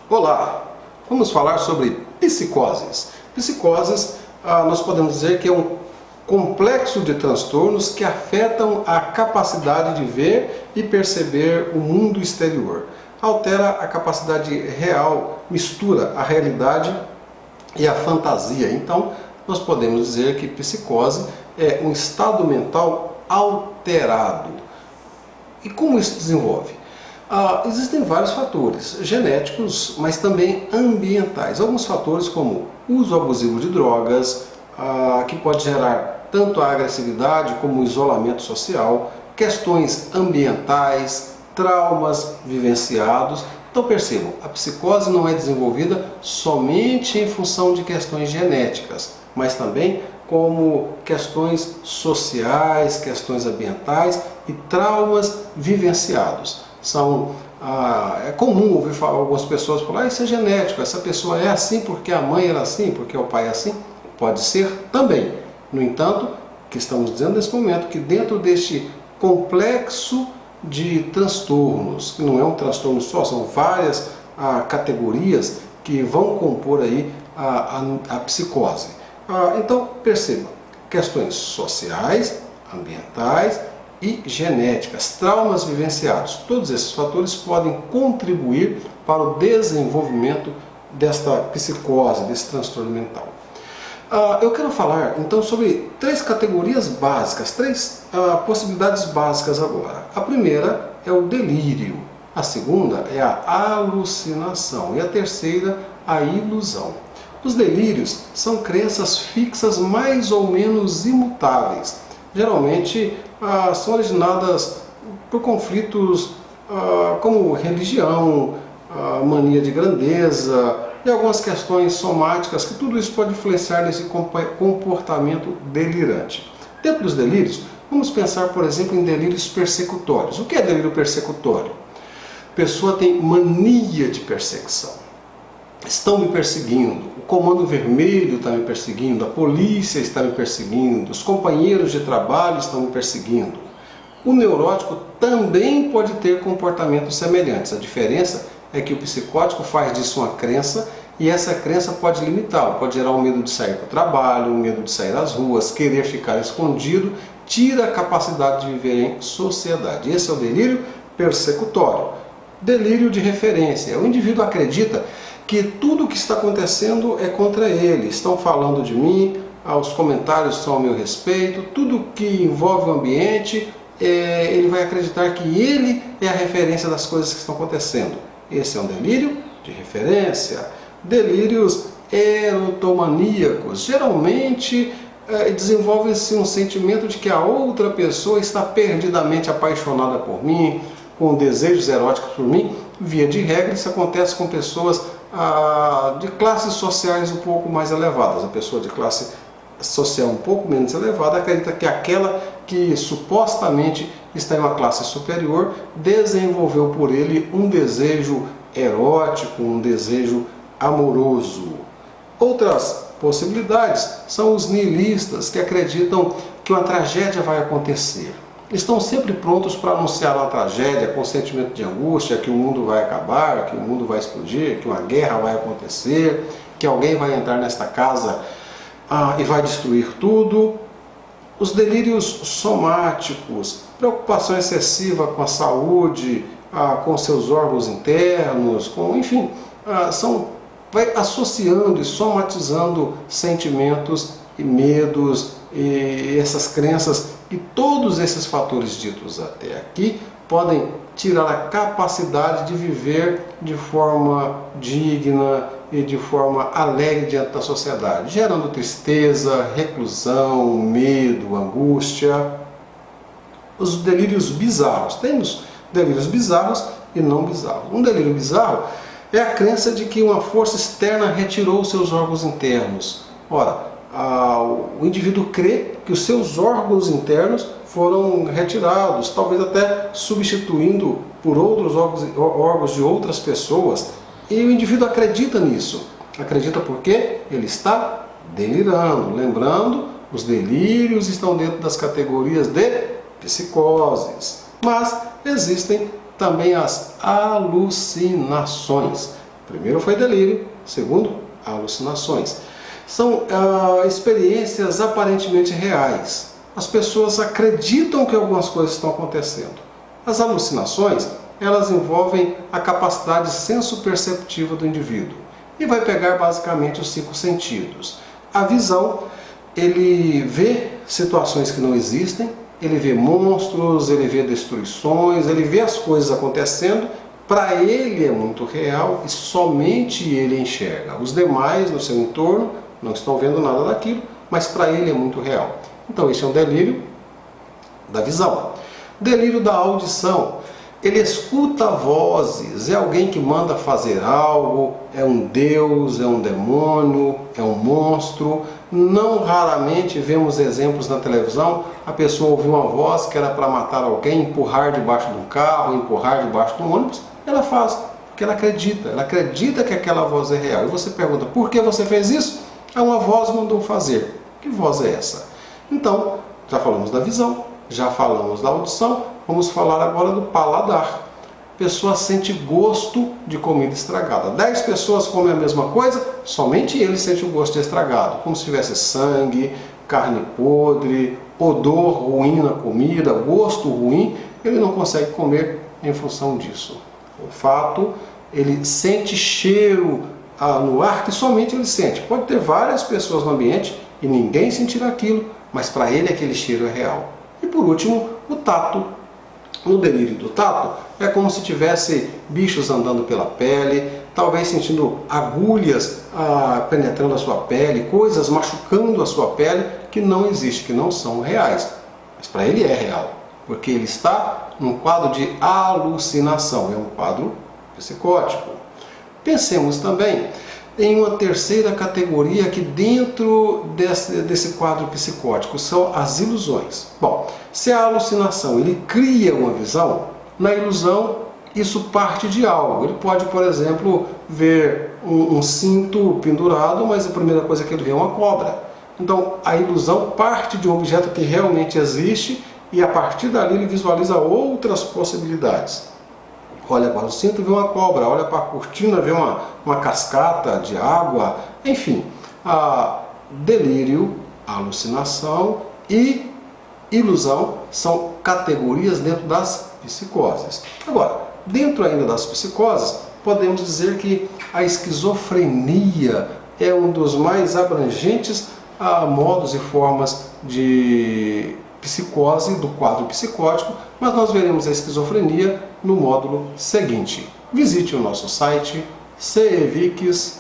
Olá, vamos falar sobre psicoses. Psicoses, nós podemos dizer que é um complexo de transtornos que afetam a capacidade de ver e perceber o mundo exterior. Altera a capacidade real, mistura a realidade e a fantasia. Então, nós podemos dizer que psicose é um estado mental alterado. E como isso desenvolve? Existem vários fatores genéticos, mas também ambientais. Alguns fatores como uso abusivo de drogas, que pode gerar tanto a agressividade como o isolamento social, questões ambientais, traumas vivenciados. Então percebam, a psicose não é desenvolvida somente em função de questões genéticas, mas também como questões sociais, questões ambientais e traumas vivenciados. É comum ouvir falar, algumas pessoas falar, isso é genético, essa pessoa é assim porque a mãe era assim, porque o pai é assim. Pode ser também. No entanto, o que estamos dizendo nesse momento, que dentro deste complexo de transtornos, que não é um transtorno só, são várias categorias que vão compor aí a psicose. Então, perceba, questões sociais, ambientais e genéticas, traumas vivenciados, todos esses fatores podem contribuir para o desenvolvimento desta psicose, desse transtorno mental. Eu quero falar então sobre três categorias básicas, três possibilidades básicas agora. A primeira é o delírio, a segunda é a alucinação e a terceira a ilusão. Os delírios são crenças fixas mais ou menos imutáveis. Geralmente são originadas por conflitos como religião, mania de grandeza e algumas questões somáticas, que tudo isso pode influenciar nesse comportamento delirante. Dentro dos delírios, vamos pensar, por exemplo, em delírios persecutórios. O que é delírio persecutório? A pessoa tem mania de perseguição. Estão me perseguindo, o comando vermelho está me perseguindo, a polícia está me perseguindo, os companheiros de trabalho estão me perseguindo. O neurótico também pode ter comportamentos semelhantes. A diferença é que o psicótico faz disso uma crença e essa crença pode limitá-lo, pode gerar um medo de sair para o trabalho, um medo de sair às ruas, querer ficar escondido, tira a capacidade de viver em sociedade. Esse é o delírio persecutório. Delírio de referência. O indivíduo acredita que tudo o que está acontecendo é contra ele, estão falando de mim, os comentários são ao meu respeito, tudo que envolve o ambiente, ele vai acreditar que ele é a referência das coisas que estão acontecendo. Esse é um delírio de referência. Delírios erotomaníacos. Geralmente desenvolve-se um sentimento de que a outra pessoa está perdidamente apaixonada por mim, com desejos eróticos por mim. Via de regra, isso acontece com pessoas de classes sociais um pouco mais elevadas. A pessoa de classe social um pouco menos elevada acredita que aquela que supostamente está em uma classe superior desenvolveu por ele um desejo erótico, um desejo amoroso. Outras possibilidades são os nihilistas, que acreditam que uma tragédia vai acontecer. Estão sempre prontos para anunciar uma tragédia com sentimento de angústia, que o mundo vai acabar, que o mundo vai explodir, que uma guerra vai acontecer, que alguém vai entrar nesta casa e vai destruir tudo. Os delírios somáticos, preocupação excessiva com a saúde, com seus órgãos internos, enfim, vai associando e somatizando sentimentos e medos e essas crenças, e todos esses fatores ditos até aqui podem tirar a capacidade de viver de forma digna e de forma alegre diante da sociedade, gerando tristeza, reclusão, medo, angústia. Os delírios bizarros. Temos delírios bizarros e não bizarros. Um delírio bizarro é a crença de que uma força externa retirou seus órgãos internos. Ora, o indivíduo crê que os seus órgãos internos foram retirados, talvez até substituindo por outros órgãos de outras pessoas, e o indivíduo acredita nisso. Acredita porque ele está delirando. Lembrando, os delírios estão dentro das categorias de psicoses. Mas existem também as alucinações. Primeiro foi delírio, segundo, alucinações. São experiências aparentemente reais. As pessoas acreditam que algumas coisas estão acontecendo. As alucinações, elas envolvem a capacidade senso-perceptiva do indivíduo. E vai pegar basicamente os 5 sentidos. A visão, ele vê situações que não existem, ele vê monstros, ele vê destruições, ele vê as coisas acontecendo. Para ele é muito real e somente ele enxerga. Os demais no seu entorno não estão vendo nada daquilo, mas para ele é muito real. Então esse é um delírio da visão. Delírio da audição. Ele escuta vozes, é alguém que manda fazer algo, é um deus, é um demônio, é um monstro. Não raramente vemos exemplos na televisão, a pessoa ouviu uma voz que era para matar alguém, empurrar debaixo de um carro, empurrar debaixo de um ônibus. Ela faz, porque ela acredita que aquela voz é real. E você pergunta, por que você fez isso? Uma voz mandou fazer. Que voz é essa? Então, já falamos da visão, já falamos da audição, vamos falar agora do paladar. A pessoa sente gosto de comida estragada. 10 pessoas comem a mesma coisa, somente ele sente o gosto de estragado. Como se tivesse sangue, carne podre, odor ruim na comida, gosto ruim, ele não consegue comer em função disso. Olfato, ele sente cheiro no ar que somente ele sente. Pode ter várias pessoas no ambiente e ninguém sentir aquilo, mas para ele aquele cheiro é real. E por último, o tato. No delírio do tato, é como se tivesse bichos andando pela pele, talvez sentindo agulhas penetrando a sua pele, coisas machucando a sua pele que não existem, que não são reais. Mas para ele é real, porque ele está num quadro de alucinação, é um quadro psicótico. Pensemos também em uma terceira categoria aqui dentro desse quadro psicótico, são as ilusões. Bom, se a alucinação ele cria uma visão, na ilusão isso parte de algo. Ele pode, por exemplo, ver um cinto pendurado, mas a primeira coisa que ele vê é uma cobra. Então a ilusão parte de um objeto que realmente existe e a partir dali ele visualiza outras possibilidades. Olha para o cinto e vê uma cobra, olha para a cortina, vê uma cascata de água, enfim. Delírio, alucinação e ilusão são categorias dentro das psicoses. Agora, dentro ainda das psicoses, podemos dizer que a esquizofrenia é um dos mais abrangentes modos e formas de psicose do quadro psicótico, mas nós veremos a esquizofrenia no módulo seguinte. Visite o nosso site ceviques.com.